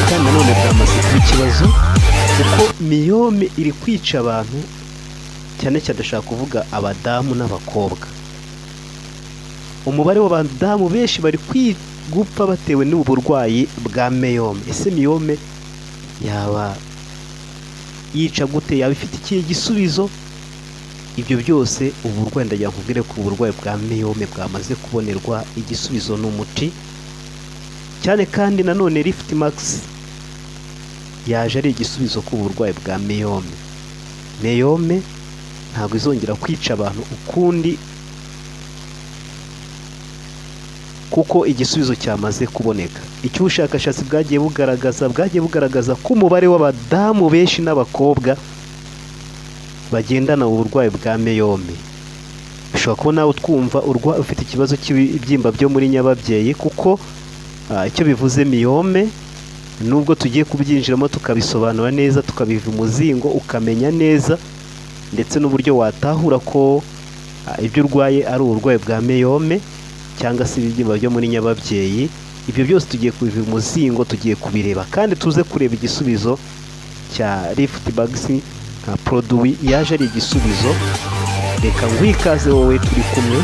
kandi nanone bwamaze kuba ikibazo kuko miyome iri kwica abantu cyane cyane ndashaka kuvuga abadamu n'abakobwa. Umubare w'abadamu benshi bari gupfa batewe n'ubu burwayi bwa miyome. Ese miyome yaba yica gute? Yaba ifite ikihe gisubizo? Ibyo byose ubu burwayi ndagira nkubwire ko uburwayi bwa miyome bwamaze kubonerwa igisubizo n'umuti cyane, kandi nanone Lift Max yaje ari igisubizo ku burwayi bwa miyome. Miyome ntabwo izongera kwica abantu ukundi kuko igisubizo cyamaze kuboneka. Icyo ubushakashatsi bwagiye bugaragaza ko umubare w'abadamu benshi n'abakobwa bagendana uburwayi bwa miyome. Bishobora kuba nawe twumva ufite ikibazo cy'ibibyimba byo muri nyababyeyi, kuko icyo bivuze miyome, nubwo tugiye kubyinjiramo tukabisobanura neza, tukabiva umuzingo ukamenya neza, ndetse n'uburyo watahura ko ibyo urwaye ari uburwayi bwa miyome cyangwa se ibibyimba byo muri nyababyeyi. Ibyo byose tugiye kubiva umuzingo, tugiye kubireba kandi tuze kureba igisubizo cya Lift Max nka produit yaje ari igisubizo. Reka ngwikaze wowe turi kumwe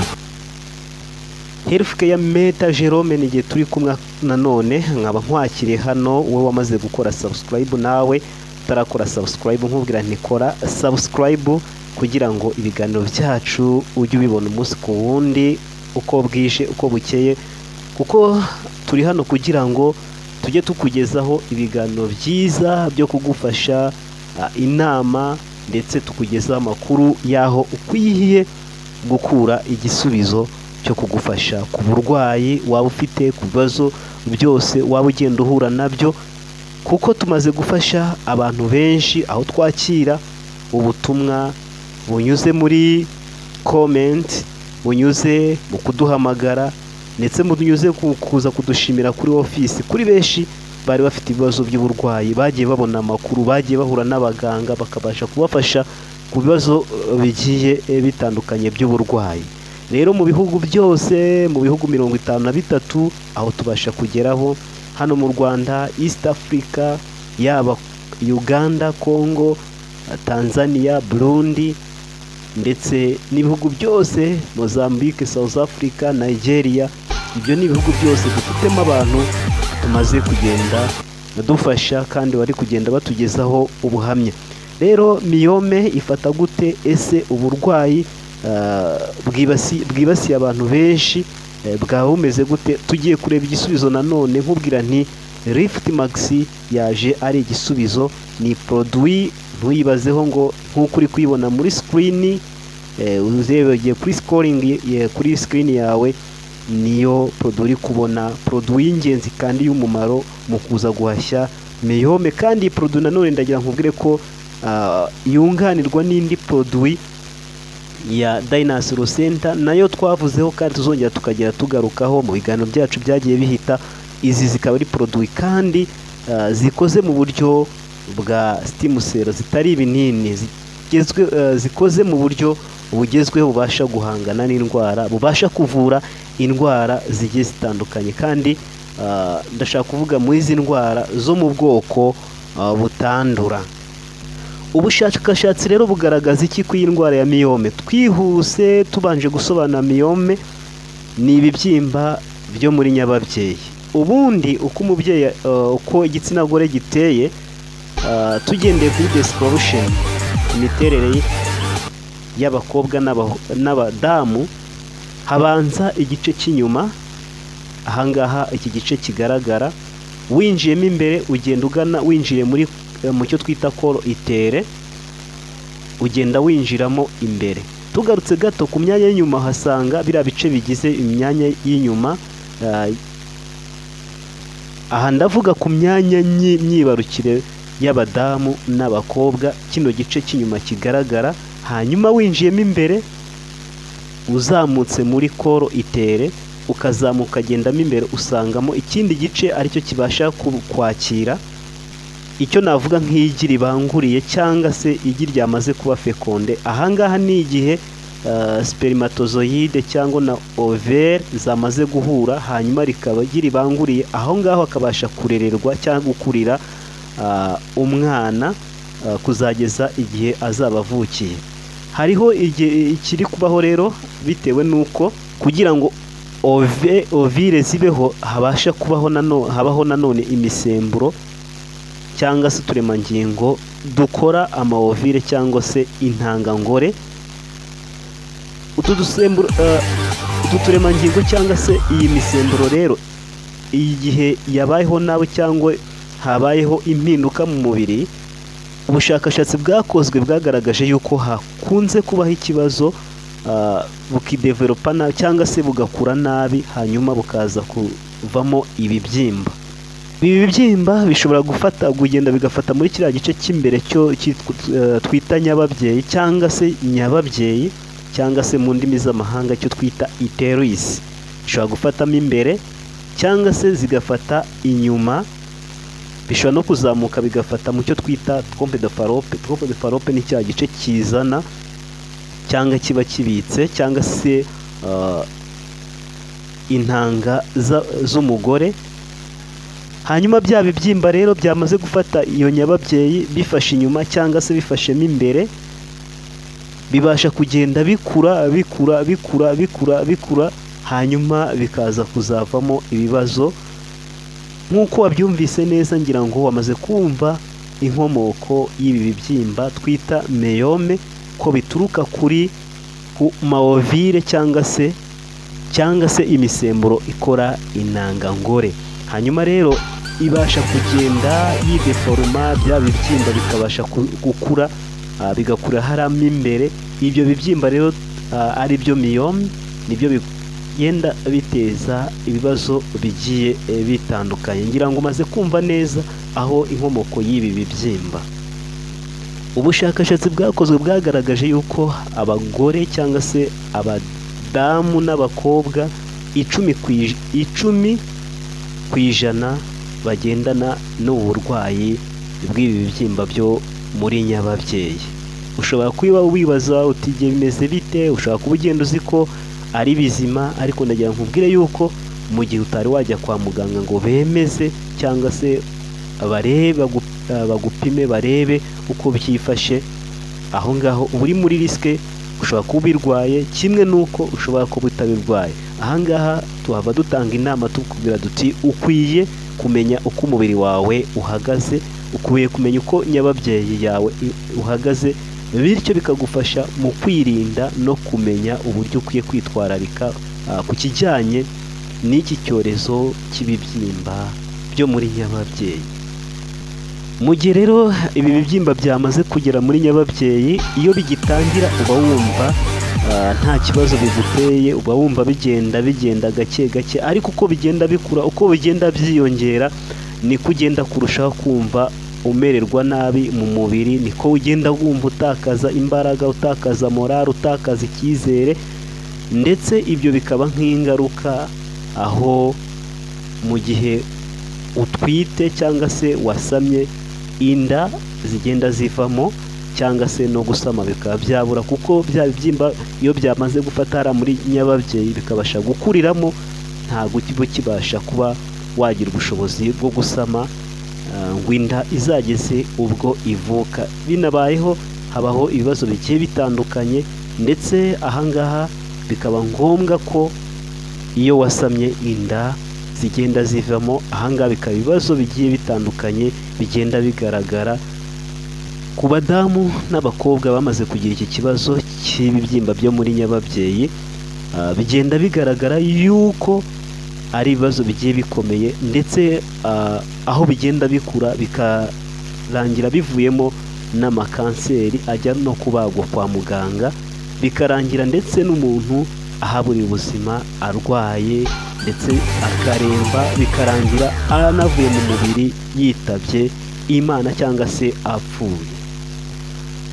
Healthcare Meta Jerome, n'igihe turi kumwe nanone nkaba nkwakiriye hano. Wowe wamaze gukora subscribe, nawe utarakora subscribe nkubwira ntikora subscribe kugira ngo ibiganiro byacu ujye ubibona umunsi ku wundi, uko bwije uko bukeye, kuko turi hano kugira ngo tujye tukugezaho ibiganiro byiza byo kugufasha, inama, ndetse tukugezaho amakuru yaho ukwiye gukura igisubizo cyo kugufasha ku burwayi waba ufite, ku bibazo byose waba ugenda uhura nabyo, kuko tumaze gufasha abantu benshi. Aho twakira ubutumwa bunyuze muri comment, bunyuze mu kuduhamagara, ndetse bunyuze kuza kudushimira kuri office, kuri benshi bari bafite ibibazo by'uburwayi, bagiye babona amakuru, bagiye bahura n'abaganga bakabasha kubafasha ku bibazo bigiye bitandukanye by'uburwayi. Rero mu bihugu byose, mu bihugu 53 aho tubasha kugeraho, hano mu Rwanda, East Africa, yaba Uganda, Congo, Tanzania, Burundi, ndetse n'ibihugu byose, Mozambique, South Africa, Nigeria. Ibyo ni ibihugu byose dufitemo abantu tumaze kugenda dufasha kandi bari kugenda batugezaho ubuhamya. Rero miyome ifata gute? Ese uburwayi bwibasiye abantu benshi bwaba bumeze gute? Tugiye kureba igisubizo nanone. Nkubwira nti Lift Max yaje ari igisubizo, ni produit. Ntuyibazeho ngo nk'uko uri kuyibona muri screen, urebeye kuri screen yawe, niyo produit uri kubona, produit y'ingenzi kandi y'umumaro mu kuza guhashya miyome. Kandi produit nanone ndagira nkubwire ko yunganirwa n'indi produit ya Dynasol Center, nayo twavuzeho kandi tuzongera tukagera tugarukaho mu biganiro byacu byagiye bihita. Izi zikaba ari produit kandi zikoze mu buryo bwa stem cell, zitari ibinini, zikoze mu buryo bugezweho, bubasha guhangana n'indwara, bubasha kuvura indwara zigiye zitandukanye. Kandi ndashaka kuvuga mu izi ndwara zo mu bwoko butandura. Ubushakashatsi rero bugaragaza iki ku indwara ya miyome? Twihuse tubanje gusobanura miyome ni ibibyimba byo muri nyababyeyi. Ubundi uko umubyeyi, uko igitsina gore giteye, tugendeye kuri description, imiterere y'abakobwa n'abadamu, habanza igice cy'inyuma. Ahangaha iki gice kigaragara, winjiyemo imbere ugenda ugana winjire mu cyo twita koro itere, ugenda winjiramo imbere. Tugarutse gato ku myanya y'inyuma, hasanga biriya bice bigize imyanya y'inyuma. Aha ndavuga ku myanya myibarukire y'abadamu n'abakobwa, kino gice cy'inyuma kigaragara. Hanyuma winjiyemo imbere, uzamutse muri koro itere, ukazamuka agendamo imbere, usangamo ikindi gice aricyo kibasha kwakira icyo navuga nk'igi ribanguriye cyangwa se igi ryamaze kuba fekonde. Ahangaha ni igihe spermatozoide cyangwa na ovaire zamaze guhura, hanyuma rikaba giribanguriye aho ngaho akabasha kurererwa cyangwa gukurira umwana kuzageza igihe azaba avukiye. Hariho ikiri kubaho rero bitewe nuko kugira ngo ovire zibeho habaho nanone imisemburo cyangwa se uturemangingo dukora amaovire cyangwa se intangangore. utu turemangingo cyangwa se iyi misemburo rero igihe yabayeho nawe cyangwa habayeho impinduka mu mubiri, ubushakashatsi bwakozwe bwagaragaje yuko hakunze kubaho ikibazo bukidevelopa nabi cyangwa se bugakura nabi, hanyuma bukaza kuvamo ibibyimba. Ibi bibyimba bishobora kugenda bigafata muri kiriya gice cy'imbere cyo twita nyababyeyi cyangwa se nyababyeyi cyangwa se mu ndimi z'amahanga cyo twita uterus. Bishobora gufatamo imbere cyangwa se zigafata inyuma, bishobora no kuzamuka bigafata mu cyo twita trompe de fallope. Trompe de fallope ni cya gice kizana cyangwa kiba kibitse cyangwa se intanga z'umugore. Hanyuma bya bibyimba rero byamaze gufata iyo nyababyeyi bifashe inyuma cyangwa se bifashemo imbere, bibasha kugenda bikura, hanyuma bikaza kuzavamo ibibazo. Nk'uko wabyumvise neza, ngira ngo wamaze kumva inkomoko y'ibi bibyimba twita meyome, ko bituruka kuri maovire cyangwa se imisemburo ikora intangangore. Hanyuma rero ibasha kugenda yideforoma, bya bibyimba bikabasha gukura, bigakura haramo imbere. Ibyo bibyimba rero ari byo miyome, nibyo bigenda biteza ibibazo bigiye bitandukanye. Ngira ngo umaze kumva neza aho inkomoko y'ibi bibyimba. Ubushakashatsi bwakozwe bwagaragaje yuko abagore cyangwa se abadamu n'abakobwa 10% bagendana n'uburwayi bw'ibi bibyimba byo muri nyababyeyi. Ushobora kuba wibaza uti bimeze bite, ushobora kuba ugenda uzi ko ari bizima, ariko ndagira nkubwire yuko mu gihe utari wajya kwa muganga ngo bemeze cyangwa se bagupime barebe uko byifashe, aho ngaho uba uri muri risike. Ushobora kuba ubirwaye kimwe n'uko ushobora kuba utabirwaye. Aha ngaha tuhava dutanga inama tukubwira duti ukwiye kumenya uko umubiri wawe uhagaze, ukwiye kumenya uko nyababyeyi yawe uhagaze, bityo bikagufasha mu kwirinda no kumenya uburyo ukwiye kwitwararika ku kijyanye n'iki cyorezo cy'ibibyimba byo muri nyababyeyi. Mu gihe rero ibi bibyimba byamaze kugera muri nyababyeyi, iyo bigitangira uba wumva nta kibazo biguteye, uba wumva bigenda gake gake, ariko uko bigenda bikura, uko bigenda byiyongera, niko ugenda kurushaho kumva umererwa nabi mu mubiri, niko ugenda wumva utakaza imbaraga, utakaza morale, utakaza icyizere, ndetse ibyo bikaba nk'ingaruka aho mu gihe utwite cyangwa se wasamye, inda zigenda zivamo cyangwa se no gusama bikaba byabura, kuko bya bibyimba iyo byamaze gufata muri nyababyeyi bikabasha gukuriramo, ntabwo kiba kibasha kuba wagira ubushobozi bwo gusama ngo inda izageze ubwo ivuka. Binabayeho habaho ibibazo bigiye bitandukanye, ndetse ahangaha bikaba ngombwa ko iyo wasamye inda zigenda zivamo, ahangaha bikaba ibibazo bigiye bitandukanye bigenda bigaragara ku badamu n'abakobwa bamaze kugira iki kibazo cy'ibibyimba byo muri nyababyeyi. Bigenda bigaragara yuko ari ibibazo bigiye bikomeye, ndetse aho bigenda bikura bikarangira bivuyemo n'amakanseri ajya no kubagwa kwa muganga, bikarangira ndetse n'umuntu ahaburiye ubuzima arwaye ndetse akaremba, bikarangira anavuye mu mubiri yitabye Imana cyangwa se apfuye.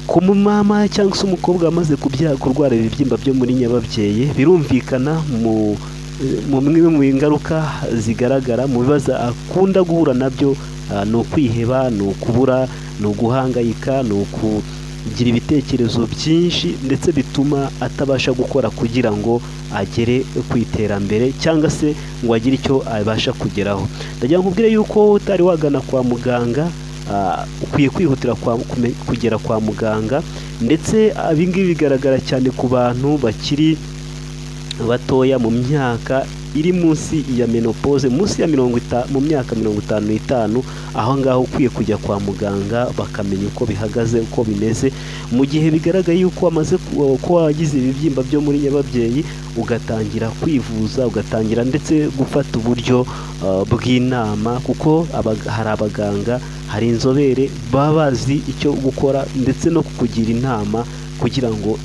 Ku mumama cyangwa se umukobwa wamaze kurwara ibibyimba byo muri nyababyeyi, birumvikana mu ngaruka zigaragara, mu bibazo akunda guhura nabyo ni ukwiheba, ni ukubura, ni uguhangayika, gira ibitekerezo byinshi ndetse bituma atabasha gukora kugira ngo agere ku iterambere cyangwa se ngo agire icyo abasha kugeraho. ndagira nkubwire yuko utari wagana kwa muganga ukwiye kwihutira kugera kwa muganga, ndetse ibingibi bigaragara cyane ku bantu bakiri batoya mu myaka iri munsi ya menopause, munsi ya mu myaka 55, aho ngaho ukwiye kujya kwa muganga bakamenya uko bihagaze, uko bimeze. Mu gihe bigaragaye yuko wamaze ko wagize ibibyimba byo muri nyababyeyi, ugatangira kwivuza, ugatangira ndetse gufata uburyo bw'inama, kuko hari abaganga, hari inzobere baba bazi icyo gukora ndetse no kukugira inama kugira ngo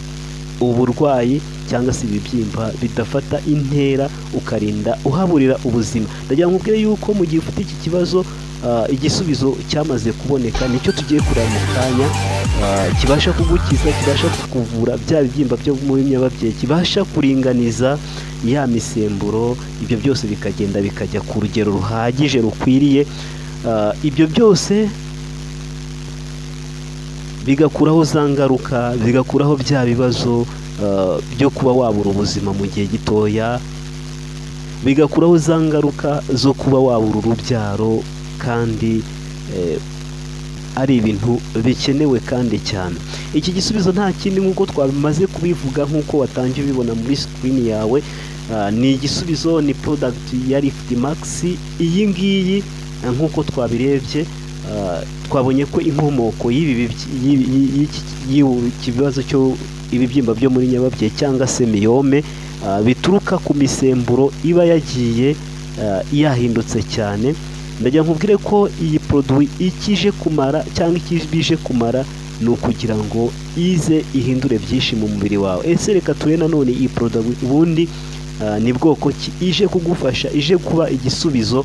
uburwayi cyangwa se ibibyimba bidafata intera ukarinda uhaburira ubuzima. ndagira nkubwire yuko mu gihe ufite iki kibazo igisubizo cyamaze kuboneka, nicyo tugiye kureba mu kanya, kibasha kugukiza, kibasha kukuvura bya bibyimba byo muri nyababyeyi, kibasha kuringaniza ya misemburo, ibyo byose bikagenda bikajya ku rugero ruhagije rukwiriye. Ibyo byose bigakuraho za ngaruka, bigakuraho bya bibazo byo kuba wabura ubuzima mu gihe gitoya, bigakuraho za ngaruka zo kuba wabura urubyaro, kandi ari ibintu bikenewe kandi cyane. Iki gisubizo nta kindi nk'uko twabimaze kubivuga, nk'uko watangiye ubibona muri screen yawe, ni igisubizo, ni product ya Liftmax. iyi ngiyi nk'uko twabirebye, twabonye ko inkomoko y'ikibazo cyo ibibyimba byo muri nyababyeyi cyangwa se miyome bituruka ku misemburo iba yagiye yahindutse cyane. ndagira nkubwire ko iyi produit ikije kumara cyangwa ikibije kumara ni ukugira ngo ize ihindure byinshi mu mubiri wawe. Ese reka turebe nanone iyi produit ubundi ni bwoko ki, ije kugufasha, ije kuba igisubizo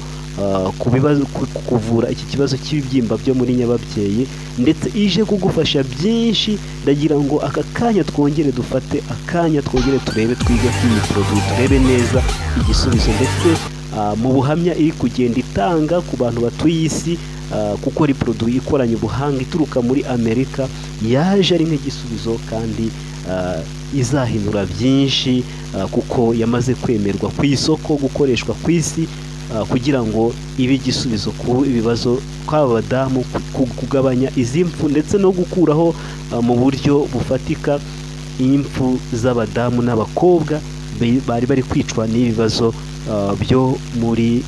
ku bibazo, kuvura iki kibazo cy'ibibyimba byo muri nyababyeyi, ndetse ije kugufasha byinshi. ndagira ngo aka kanya twongere dufate akanya, twongere turebe, twige iyi produit, turebe neza igisubizo, ndetse mu buhamya iri kugenda itanga ku bantu batuye isi, kuko ari produit ikoranye ubuhanga, ituruka muri Amerika, yaje ari nk'igisubizo kandi izahindura byinshi, kuko yamaze kwemerwa ku isoko, gukoreshwa ku isi, kugira ngo ibe igisubizo ku ibibazo kw'aba badamu, kugabanya izi mfu ndetse no gukuraho mu buryo bufatika impfu z'abadamu n'abakobwa bari bari kwicwa n'ibibazo byo muri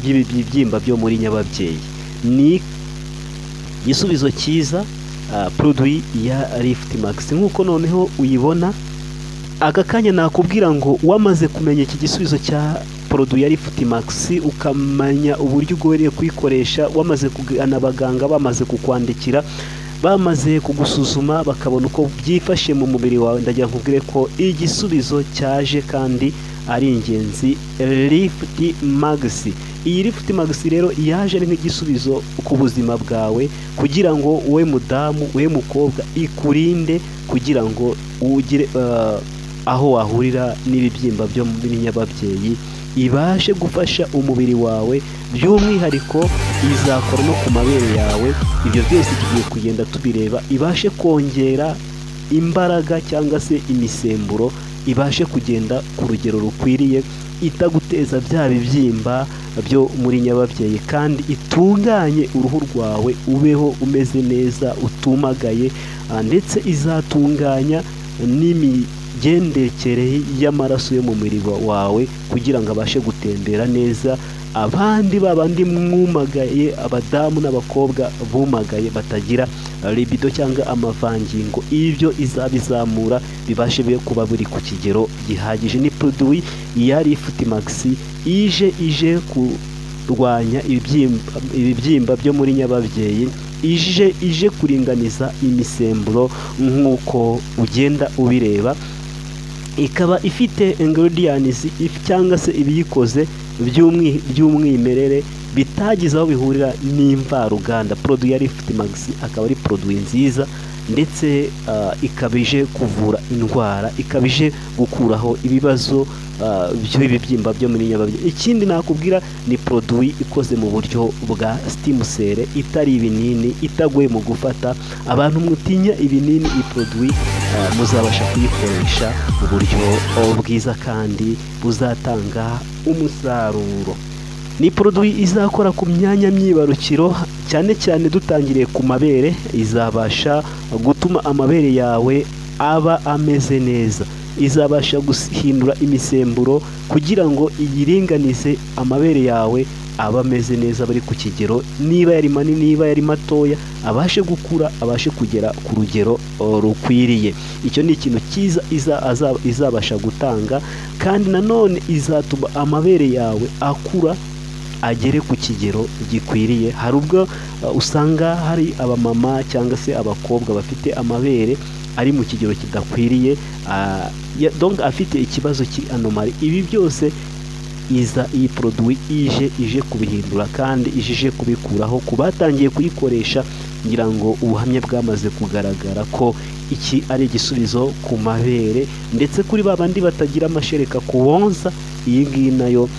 ibibyimba byo muri nyababyeyi. Ni igisubizo cyiza, produit ya Liftmax nk'uko noneho uyibona. aka kanya nakubwira ngo wamaze kumenya iki gisubizo cya produit ya Liftmax, ukamenya uburyo ugomba kuyikoresha, wamaze kugana abaganga, bamaze kukwandikira, bamaze kugusuzuma, bakabona uko byifashe mu mubiri wawe, ndagira nkubwire ko igisubizo cyaje kandi ari ingenzi, Liftmax. iyi Liftmax rero yaje ari nk'igisubizo ku buzima bwawe, kugira ngo wowe mudamu, wowe mukobwa, ikurinde kugira ngo ugire aho wahurira n'ibibyimba byo muri nyababyeyi, ibashe gufasha umubiri wawe, by'umwihariko izakora no ku mabere yawe. ibyo byose tugiye kugenda tubireba, ibashe kongera imbaraga cyangwa se imisemburo, ibashe kugenda ku rugero rukwiriye, itaguteza bya bibyimba byo muri nyababyeyi, kandi itunganye uruhu rwawe, ubeho umeze neza, utumagaye, ndetse izatunganya n'imigendekere y'amaraso yo mu mubiri wawe, kugira ngo abashe gutembera neza. abandi babandi mwumagaye, abadamu n'abakobwa bumagaye, batagira libido cyangwa amavangingo, ibyo izabizamura bibashe kuba buri ku kigero gihagije. ni produit ya Liftmax ije kurwanya ibibyimba byo muri nyababyeyi, ije kuringaniza imisemburo nk'uko ugenda ubireba. ikaba ifite ingredients cyangwa se ibiyikoze by'umwimerere, bitagize aho bihurira n'imvaruganda. produit ya Liftmax akaba ari produit nziza ndetse ikabije kuvura indwara, ikabije gukuraho ibibazo by'ibibyimba byo muri nyababyeyi. Ikindi nakubwira ni produit ikoze mu buryo bwa stimsere, itari ibinini, itagoye mu gufata. Abantu mutinya ibinini, iyi produit muzabasha kuyikoresha mu buryo bwiza kandi buzatanga umusaruro. Ni produit izakora ku myanya myibarukiro, cyane cyane dutangiriye ku mabere. Izabasha gutuma amabere yawe aba ameze neza, izabasha guhindura imisemburo kugira ngo iyiringanize amabere yawe aba ameze neza, bari ku kigero, niba yari manini niba yari matoya abashe gukura, abashe kugera ku rugero rukwiriye. Icyo ni ikintu cyiza izabasha gutanga, kandi nanone izatuma amabere yawe akura agere ku kigero gikwiriye. Hari ubwo usanga hari abamama cyangwa se abakobwa bafite amabere ari mu kigero kidakwiriye, donc afite ikibazo cy'anomali. Ibi byose iyi produit ije kubihindura kandi ije kubikuraho. ku batangiye kuyikoresha ngira ngo ubuhamya bwamaze kugaragara ko iki ari igisubizo ku mabere, ndetse kuri babandi batagira amashereka kubonsa, iyi ngiyi nayo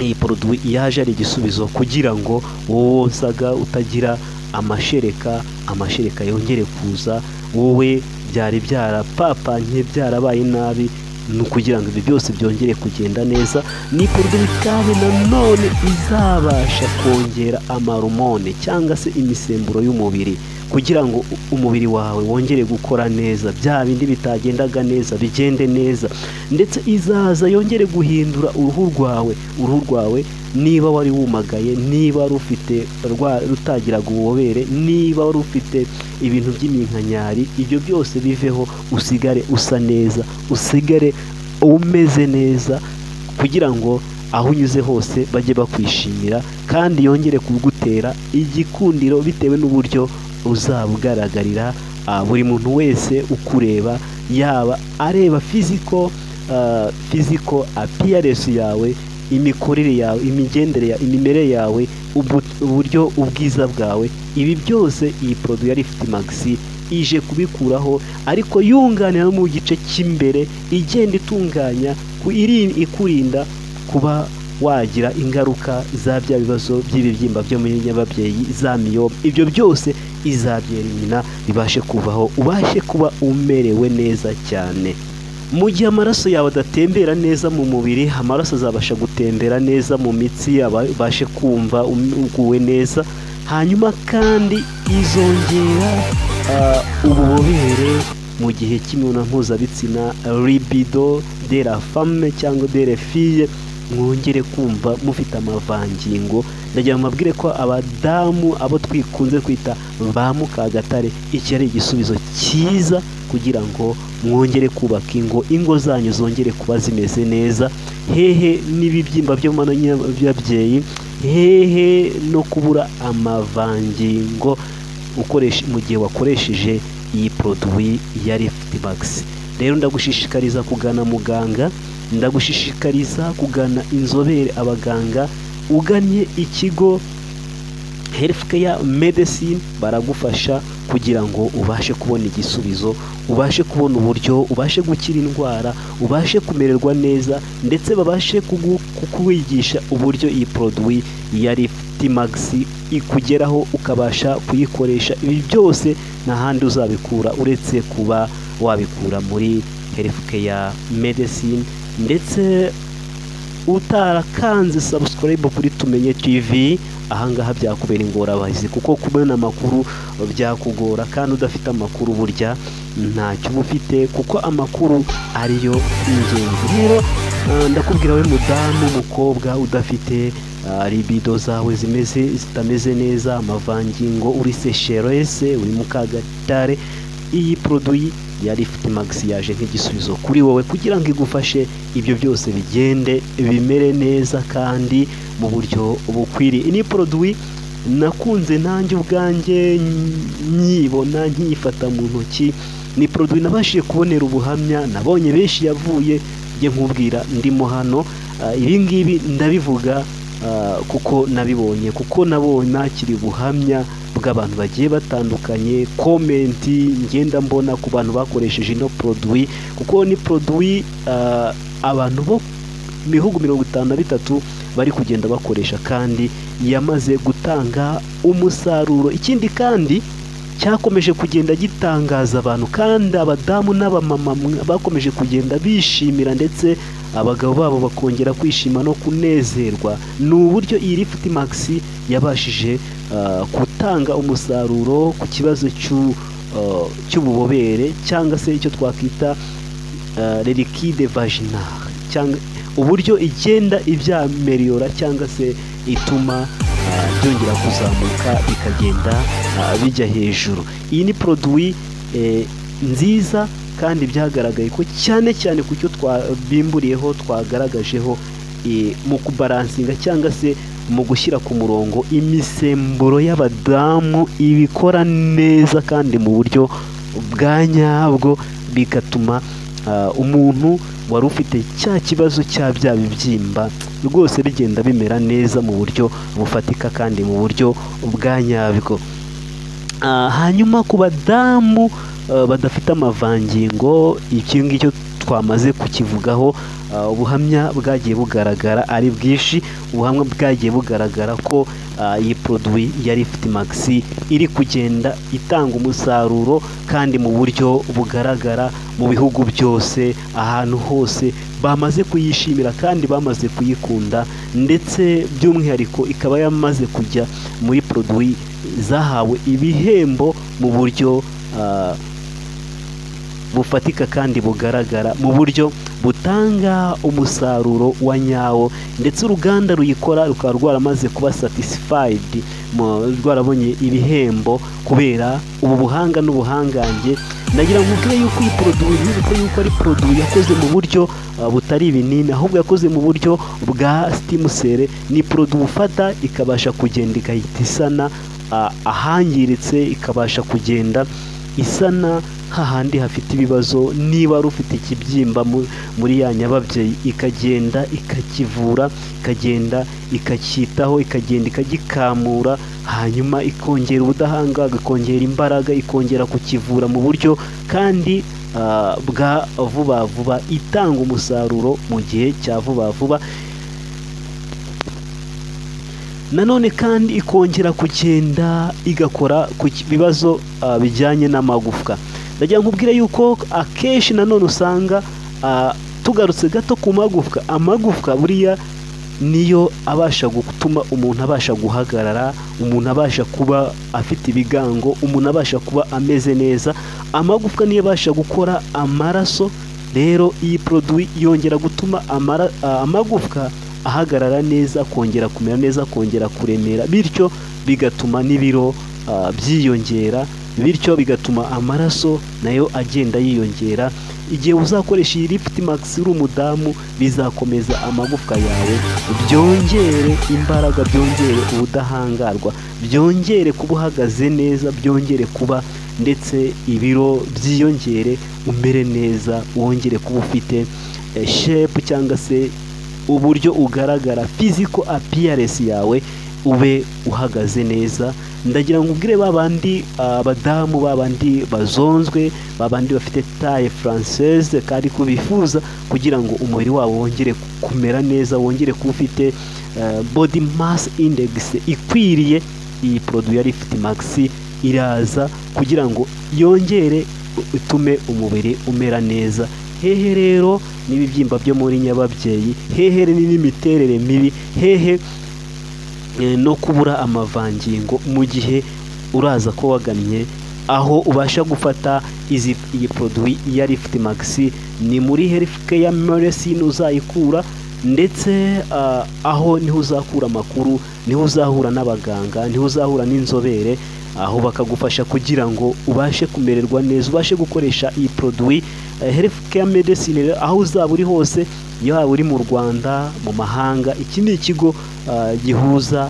iyi produit yaje ari igisubizo kugira ngo wowe wonsaga utagira amashereka yongere kuza, wowe byari byarapapanye byarabaye nabi, ni ukugira ngo ibi byose byongere kugenda neza. Ni produit kandi nanone izabasha kongera amarumone cyangwa se imisemburo y'umubiri kugira ngo umubiri wawe wongere gukora neza, bya bindi bitagendaga neza bigende neza. Ndetse izaza yongere guhindura uruhu rwawe, niba wari wumagaye, niba wari ufite rutagiraga ububobere, niba wari ufite ibintu by'iminkanyari, ibyo byose biveho, usigare usa neza, usigare umeze neza, kugira ngo aho unyuze hose bajye bakwishimira kandi yongere kugutera igikundiro bitewe n'uburyo uzaba ugaragarira buri muntu wese ukureba, yaba areba physical appearance yawe, imikorere yawe, imimerere yawe, uburyo ubwiza bwawe. Ibi byose iyi produit ya Lift Max ije kubikuraho, ariko yunganira no mu gice cy'imbere, igenda itunganya ikurinda kuba wagira ingaruka za bya bibazo by'ibibyimba byo muri nyababyeyi, za miyome. Ibyo byose izabyerimina bibashe kuvaho, ubashe kuba umerewe neza cyane. Mu gihe amaraso yawe adatembera neza mu mubiri, amaraso azabasha gutembera neza mu mitsi, abashe kumva uguwe neza. Hanyuma kandi izongera ububobere mu gihe cy'imibonano mpuzabitsina, libido de la femme cyangwa de la fille, mwongere kumva mufite amavangingo. Ndagira mabwire ko abadamu, abo twikunze kwita ba Mukagatare, iki ari igisubizo cyiza kugira ngo mwongere kubaka ingo zanyu zongere kuba zimeze neza. Hehe n'ibibyimba byo mu nyababyeyi, hehe no kubura amavangingo mu gihe wakoresheje iyi produit ya Lift Max. Rero ndagushishikariza kugana muganga, ndagushishikariza kugana inzobere, abaganga. Uganye ikigo Healthcare Medicine baragufasha kugira ngo ubashe kubona igisubizo, ubashe kubona uburyo, ubashe gukira indwara, ubashe kumererwa neza, ndetse babashe kukwigisha uburyo iyi produit ya Lift Max ikugeraho ukabasha kuyikoresha. Ibi byose nta handi uzabikura uretse kuba wabikura muri Healthcare Medicine. Ndetse utarakanze subscribe kuri Tumenye TV, ahangaha byakubera ingorabahizi, kuko kubona amakuru byakugora, kandi udafite amakuru burya ntacyo uba ufite, kuko amakuru ariyo ingenzi. Rero ndakubwira we mudamu, umukobwa udafite libido zawe zitameze neza, amavangingo, uri sécheresse, uri Mukagatare, iyi produit ya Lift Max yaje nk'igisubizo kuri wowe kugira ngo igufashe ibyo byose bigende bimere neza kandi mu buryo bukwiriye. Ni produit nakunze nanjye ubwanjye nyibona nkiyifata mu ntoki. Ni produit nabashije kubonera ubuhamya, nabonye benshi yavuye njye nkubwira ndimo hano. Ibi ngibi ndabivuga kuko nabibonye, kuko nabonye nakiri ubuhamya bw'abantu bagiye batandukanye, komenti ngenda mbona ku bantu bakoresheje ino produit, kuko ni produit abantu bo bihugu 53 bari kugenda bakoresha kandi yamaze gutanga umusaruro. Ikindi kandi cyakomeje kugenda gitangaza abantu, kandi abadamu n'abamama bakomeje kugenda bishimira, ndetse abagabo babo bakongera kwishima no kunezerwa, ni uburyo iyi Lift Max yabashije gutanga umusaruro ku kibazo cy'ububobere, cyangwa se icyo twakwita liquide vaginal, cyangwa uburyo igenda ibyameliora cyangwa se ituma byongera kuzamuka bikagenda bijya hejuru. Iyi ni produit nziza, kandi byagaragaye ko cyane cyane ku cyo twabimburiyeho twagaragajeho mu kubaransinga cyangwa se mu gushyira ku murongo imisemburo y'abadamu ibikora neza kandi mu buryo bwa nyabwo, bigatuma umuntu wari ufite cya kibazo cya bya bibyimba rwose bigenda bimera neza mu buryo bufatika kandi mu buryo bwa nyabwo. Hanyuma ku badamu badafite amavangingo, iki ngicyo twamaze kukivugaho, ubuhamya bwagiye bugaragara ari bwinshi, ubuhamya bwagiye bugaragara ko iyi produit ya Lift Max iri kugenda itanga umusaruro kandi mu buryo bugaragara mu bihugu byose, ahantu hose bamaze kuyishimira kandi bamaze kuyikunda, ndetse by'umwihariko ikaba yamaze kujya muri produit zahawe ibihembo mu buryo bufatika kandi bugaragara, mu buryo butanga umusaruro wa nyawo, ndetse uruganda ruyikora rukaba rwaramaze kuba satisfied, rwarabonye ibihembo kubera ubu buhanga n'ubuhangange. Nagira ngo nkubwire yuko iyi produit ntibutse yuko ari produit yakoze mu buryo butari ibinini, ahubwo yakoze mu buryo bwa steam-cell. Ni produit ufata ikabasha kugenda igahita isana ahangiritse, ikabasha kugenda isana hahandi hafite ibibazo. Niba ari ufite ikibyimba muri ya nyababyeyi, ikagenda ikakivura, ikagenda ikacyitaho, ikagenda ikagikamura, hanyuma ikongera ubudahangarwa, ikongera imbaraga, ikongera kukivura mu buryo kandi bwa vuba vuba, itanga umusaruro mu gihe cya vuba vuba. Nanone kandi ikongera kugenda igakora ku bibazo bijyanye n'amagufwa. Ndagira nkubwire yuko akenshi nanone usanga tugarutse gato ku magufwa, amagufwa buriya niyo abasha gutuma umuntu abasha guhagarara, umuntu abasha kuba afite ibigango, umuntu abasha kuba ameze neza. Amagufwa niyo abasha gukora amaraso. Rero iyi produit yongera gutuma amagufwa ahagarara neza, kongera kumera neza, kongera kuremera, bityo bigatuma n'ibiro byiyongera, bityo bigatuma amaraso nayo agenda yiyongera. Igihe uzakoresha iyi Lift Max uri umudamu, bizakomeza amagufwa yawe, byongere imbaraga, byongere ubudahangarwa, byongere kuba uhagaze neza, byongere kuba ndetse ibiro byiyongere, umere neza, wongere kuba ufite shape cyangwa se uburyo ugaragara, physical appearance yawe ube uhagaze neza. Ndagira ngo ubwire babandi abadamu, babandi bazonzwe, babandi bafite taille française kandi kubifuza kugira ngo umubiri wabo wongere kumera neza, wongere kuba ufite body mass index ikwiriye, iyi produit ya Lift Max iraza kugira ngo yongere itume umubiri umera neza. Hehe rero n'ibibyimba byo muri nyababyeyi, hehe n'imiterere mibi, hehe no kubura amavangingo, mu gihe uraza ko wagannye aho ubasha gufata iyi produit ya Lift Max. Ni muri Healthcare Medicine uzayikura, ndetse aho niho uzakura amakuru, niho uzahura n'abaganga, niho uzahura n'inzobere, aho bakagufasha kugira ngo ubashe kumererwa neza, ubashe gukoresha iyi produit Healthcare Medicine aho uzaba uri hose, yaba uri mu Rwanda, mu mahanga. Iki ni ikigo gihuza,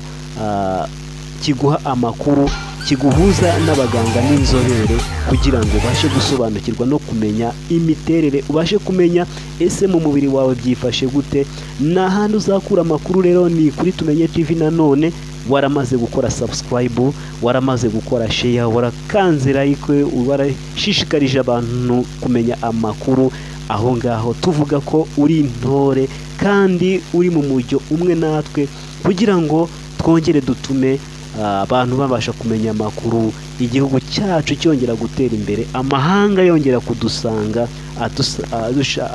kiguha amakuru, kiguhuza n'abaganga n'inzobere kugira ngo ubashe gusobanukirwa no kumenya imiterere, ubashe kumenya ese mu mubiri wawe byifashe gute. N'ahandi uzakura amakuru rero ni kuri Tumenye TV. Nanone waramaze gukora subscribe, waramaze gukora share, warakanze like, warashishikarije abantu kumenya amakuru, aho ngaho tuvuga ko uri intore kandi uri mu mujyo umwe natwe, kugira ngo twongere dutume abantu babasha kumenya amakuru, igihugu cyacu cyongera gutera imbere, amahanga yongera kudusanga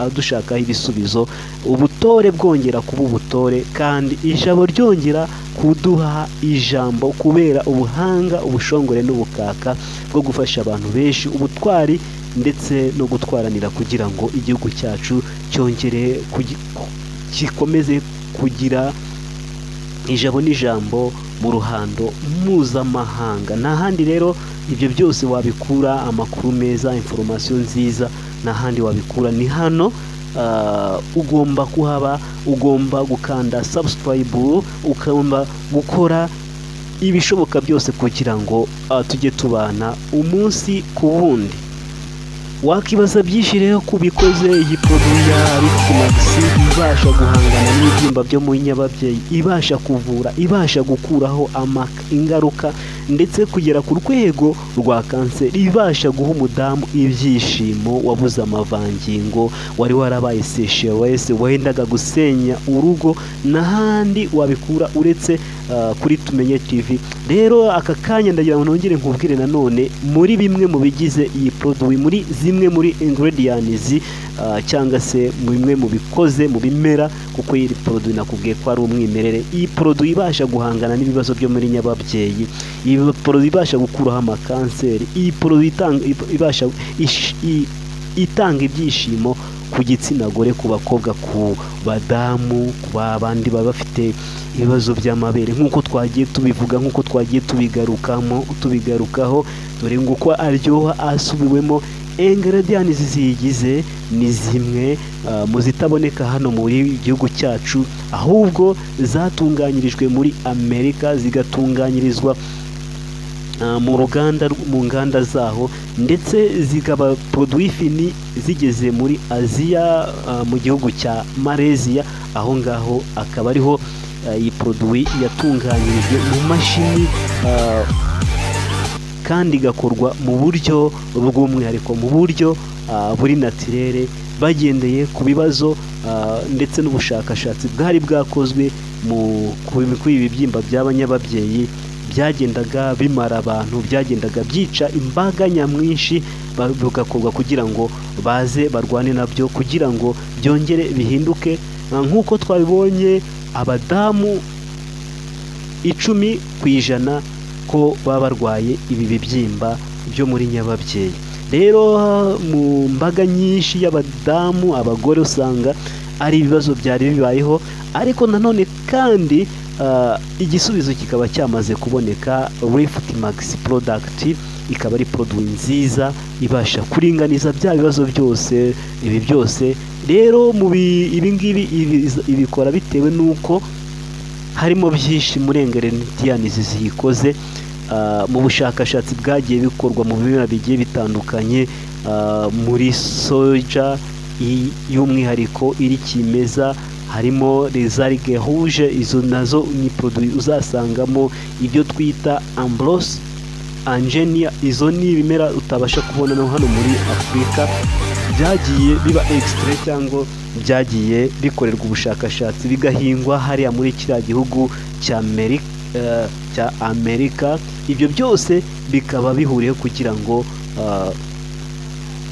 adushakaho ibisubizo, ubutore bwongera kuba ubutore, kandi ijabo ryongera kuduha ijambo kubera ubuhanga, ubushongore n'ubukaka bwo gufasha abantu benshi, ubutwari ndetse no gutwaranira kugira ngo igihugu cyacu cyongere gikomeze kugira ijabo n'ijambo mu ruhando mpuzamahanga. N'ahandi rero ibyo byose wabikura, amakuru meza, information nziza, n'ahandi wabikura ni hano. Ugomba kuhaba, ugomba gukanda subscribe, ugomba gukora ibishoboka byose kugira ngo tujye tubana umunsi ku wundi. Wakibaza byinshi rero kubikoze iyi produit ya Riftmax ibasha guhangana n'ibyimba byo mu nyababyeyi, ibasha kuvura, ibasha gukuraho ingaruka ndetse kugera ku rwego rwa kanseri, ibasha guha umudamu ibyishimo wabuze amavangingo, wari warabaye sécheresse, wendaga gusenya urugo, n'ahandi wabikura uretse kuri Tumenye TV. Rero aka kanya ndagira ngo nongere nkubwire nanone muri bimwe mu bigize iyi produit, muri zimwe muri ingredients cyangwa se bimwe mu bikoze mu bimera, kuko iyi produit nakubwiye ko ari umwimerere. Iyi produit ibasha guhangana n'ibibazo byo muri nyababyeyi, iyi produit ibasha gukuraho amakanseri, iyi produit ibasha itanga ibyishimo ku gitsina gore, ku bakobwa, ku badamu, ku babandi baba bafite ibibazo by'amabere, nk'uko twagiye tubivuga, nk'uko twagiye tubigarukaho, dore ngo uko aryoha asubiwemo. Ingredients ziyigize ni zimwe mu zitaboneka hano muri gihugu cyacu, ahubwo zatunganyirijwe muri Amerika, zigatunganyirizwa mu nganda zaho, ndetse zikaba produit fini zigeze muri Aziya, mu gihugu cya Malaysia. Aho ngaho akaba ariho iyi produit yatunganyirijwe mu mashini, kandi igakorwa mu buryo bw'umwihariko, mu buryo buri naturere, bagendeye ku bibazo ndetse n'ubushakashatsi bwari bwakozwe kuri ibi bibyimba by'abanyababyeyi byagendaga bimara abantu, byagendaga byica imbaga nyamwinshi, bigakorwa kugira ngo baze barwane nabyo, kugira ngo byongere bihinduke. Nk'uko twabibonye, abadamu 10% ko baba barwaye ibi bibyimba byo muri nyababyeyi. Rero mu mbaga nyinshi y'abadamu, abagore, usanga ari ibibazo byari bibayeho, ariko nanone kandi igisubizo kikaba cyamaze kuboneka. Riftmax product ikaba ari produit nziza ibasha kuringaniza bya bibazo byose. Ibi byose rero ibi ngibi ibikora bitewe n'uko harimo byinshi muri ingredients ziyikoze, mu bushakashatsi bwagiye bikorwa mu bimera bigiye bitandukanye, muri soja y'umwihariko iri kimeza, harimo les algues rouges. Izo nazo ni produit uzasangamo ibyo twita ambrose, angenia. Izo ni ibimera utabasha kubona no hano muri Afurika, byagiye biba extrait cyangwa byagiye bikorerwa ubushakashatsi, bigahingwa hariya muri kiriya gihugu cya Amerika. Ibyo byose bikaba bihuriye kugira ngo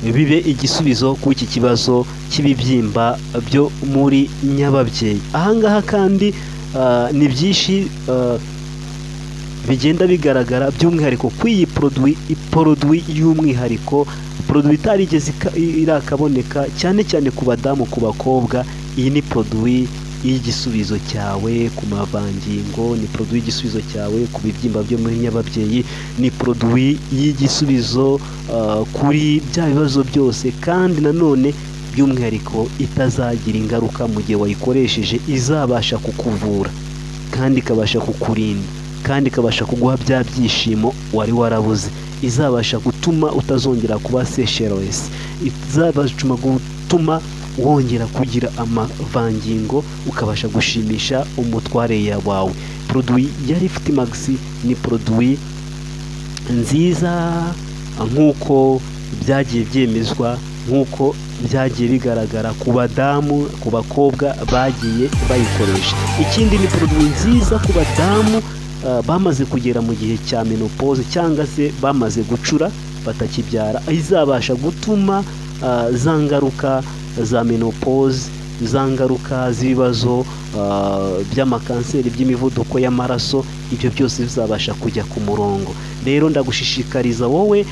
bibe igisubizo ku iki kibazo cy'ibibyimba byo muri nyababyeyi. Ahangaha kandi ni byinshi bigenda bigaragara, by'umwihariko kw'iyi produit y'umwihariko, produit itarigeze irakaboneka, cyane cyane ku badamu, ku bakobwa. Iyi ni produit y'igisubizo cyawe ku mavangingo, ni produit y'igisubizo cyawe ku bibyimba byo muri nyababyeyi, ni produit y'igisubizo kuri bya bibazo byose, kandi nanone by'umwihariko itazagira ingaruka mu gihe wayikoresheje, izabasha kukuvura kandi ikabasha kukurinda, kandi ikabasha kuguha bya byishimo wari warabuze, izabasha gutuma utazongera kuba sécheresse, izabasha gutuma wongera kugira amavangingo ukabasha gushimisha umutware wawe. Produit ya Lift Max ni produit nziza nk'uko byagiye byemezwa, nk'uko byagiye bigaragara ku badamu, ku bakobwa bagiye bayikoresha. Ikindi ni produit nziza ku badamu bamaze kugera mu gihe cya menopause cyangwa se bamaze gucura batakibyara, izabasha gutuma za ngaruka za menopause, za ngaruka z'ibibazo by'amakanseri, by'imivuduko y'amaraso, ibyo byose bizabasha kujya ku murongo. Rero ndagushishikariza wowe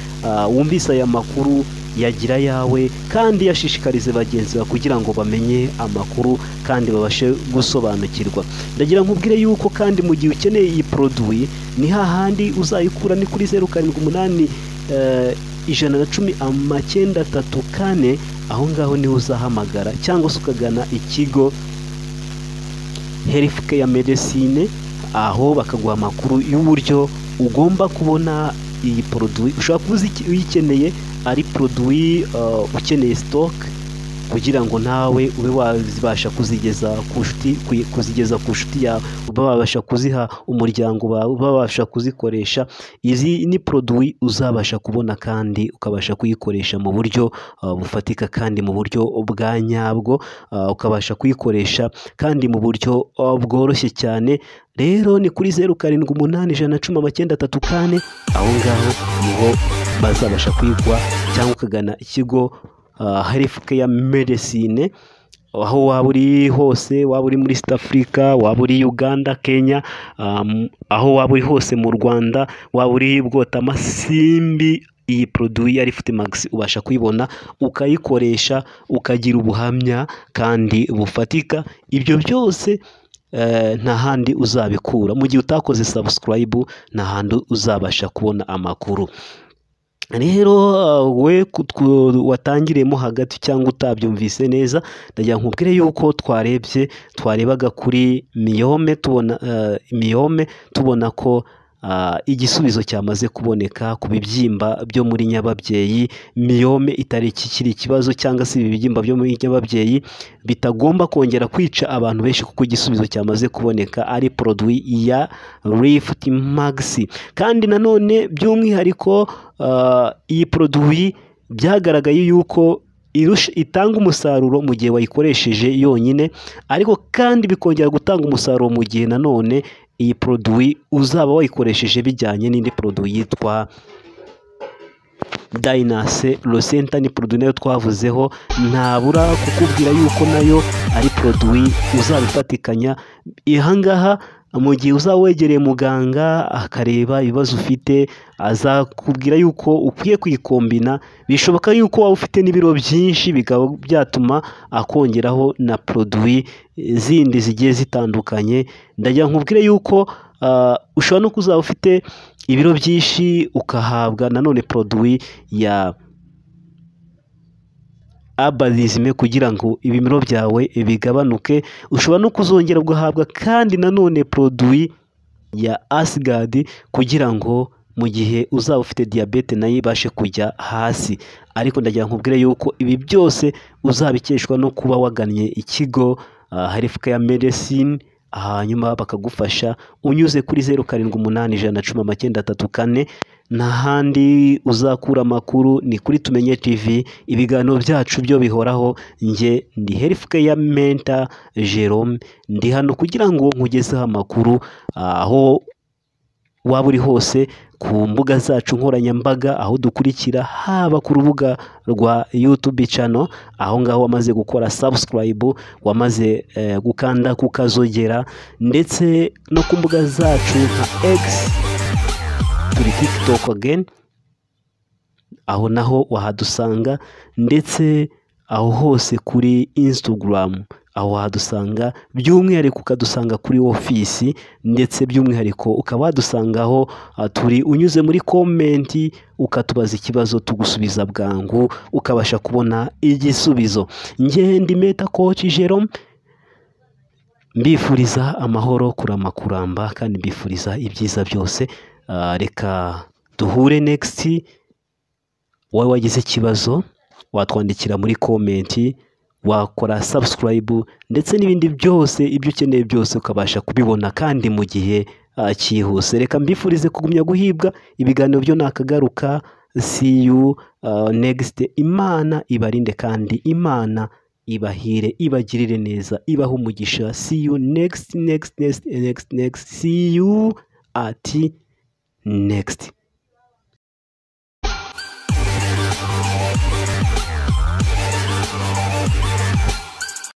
wumvise aya makuru, yagira yawe kandi yashishikarize bagenzi bawe kugira ngo bamenye amakuru kandi babashe gusobanukirwa. Ndagira nkubwire yuko kandi mu gihe ukeneye iyi produit ni hahandi uzayikura, ni kuri 078 110 aho ngaho niho uzahamagara cyangwa se ukagana ikigo Healthcare Medicine, aho bakaguha amakuru y'uburyo ugomba kubona iyi produit. Ushobora kuba uyikeneye ari produit ukeneye stock kugira ngo nawe ube wabasha kuzigeza ku nshuti yawe, ube wabasha kuziha umuryango wawe, ube wabasha kuzikoresha. Izi ni produit uzabasha kubona kandi ukabasha kuyikoresha mu buryo bufatika kandi mu buryo bwa nyabwo, ukabasha kuyikoresha kandi mu buryo bworoshye cyane. Rero ni kuri 078 aho ngaho niho bazabasha kwigwa, cyangwa ukagana ikigo Healthcare Medicine aho waba uri hose, waba uri muri East Africa, waba uri Uganda, Kenya, aho waba uri hose mu Rwanda, waba uri Bwotamasimbi, iyi produit ya Lift Max ubasha kuyibona ukayikoresha ukagira ubuhamya kandi bufatika. Ibyo byose nta handi uzabikura. Mu gihe utakoze subscribe nta handi uzabasha kubona amakuru. Rero we watangiremo hagati cyangwa utabyumvise neza, ndagira nkubwire yuko twarebaga kuri Miyome, tubona ko igisubizo cyamaze kuboneka ku bibyimba byo muri nyababyeyi. Miyome itari kikiri ikibazo, cyangwa se ibi bibyimba byo muri nyababyeyi bitagomba kongera kwica abantu benshi, kuko igisubizo cyamaze kuboneka ari produit ya Lift Max. Kandi nanone by'umwihariko iyi produit byagaragaye yuko itanga umusaruro mu gihe wayikoresheje yonyine, ariko kandi bikongera gutanga umusaruro mu gihe nanone iyi produit uzaba wayikoresheje bijyanye n'indi produit yitwa Dynase Rosenta. Ni produit nayo twavuzeho, ntabura kukubwira yuko nayo ari produit uzabifatikanya. Ihangaha mu gihe uzaba wegereye muganga akareba ibibazo ufite, azakubwira yuko ukwiye kuyikombina. Bishoboka yuko waba ufite n'ibiro byinshi, bikaba byatuma akongeraho na produit zindi zigiye zitandukanye. Ndagira nkubwire yuko ushobora no kuzaba ufite ibiro byinshi ukahabwa nanone produit ya Abalisme kugira ngo ibimiro byawe bigabanuke. Ushobora no kuzongera guhabwa kandi nanone produit ya Asgard kugira ngo mu gihe uzaba ufite diabete nayo ibashe kujya hasi. Ariko ndagira nkubwire yuko ibi byose uzabikeshwa no kuba wagannye ikigo Healthcare Medicine, hanyuma bakagufasha unyuze kuri 078 n'ahandi uzakura amakuru ni kuri Tumenye TV. Ibiganiro byacu byo bihoraho. Nge ndi Healthcare Mentor Jerome, ndi hano kugira ngo nkugezeho amakuru aho waba uri hose, ku mbuga zacu nkoranyambaga, aho dukurikira, haba ku rubuga rwa YouTube channel, aho ngaho wamaze gukora subscribe, wamaze gukanda kukazogera, ndetse no ku mbuga zacu nka X, turi TikTok again, aho naho wahadusanga, ndetse aho hose kuri Instagram aho wahadusanga. By'umwihariko ukadusanga kuri ofisi, ndetse by'umwihariko ukaba wadusangaho turi unyuze muri komenti ukatubaza ikibazo tugusubiza bwangu, ukabasha kubona igisubizo. Nge ndi Meta Coach Jerome, mbifuriza amahoro, kurama, kuramba, kandi mbifuriza ibyiza byose. Reka duhure next. Wowe wagize ikibazo watwandikira muri komenti, wakora subscribe ndetse n'ibindi byose ibyo ukeneye byose ukabasha kubibona kandi mu gihe cyihuse. Reka mbifurize kugumya guhibwa, ibiganiro byo nakagaruka. See you next. Imana ibarinde kandi Imana ibahire, ibagirire neza, ibaha umugisha. See you next. See you at next.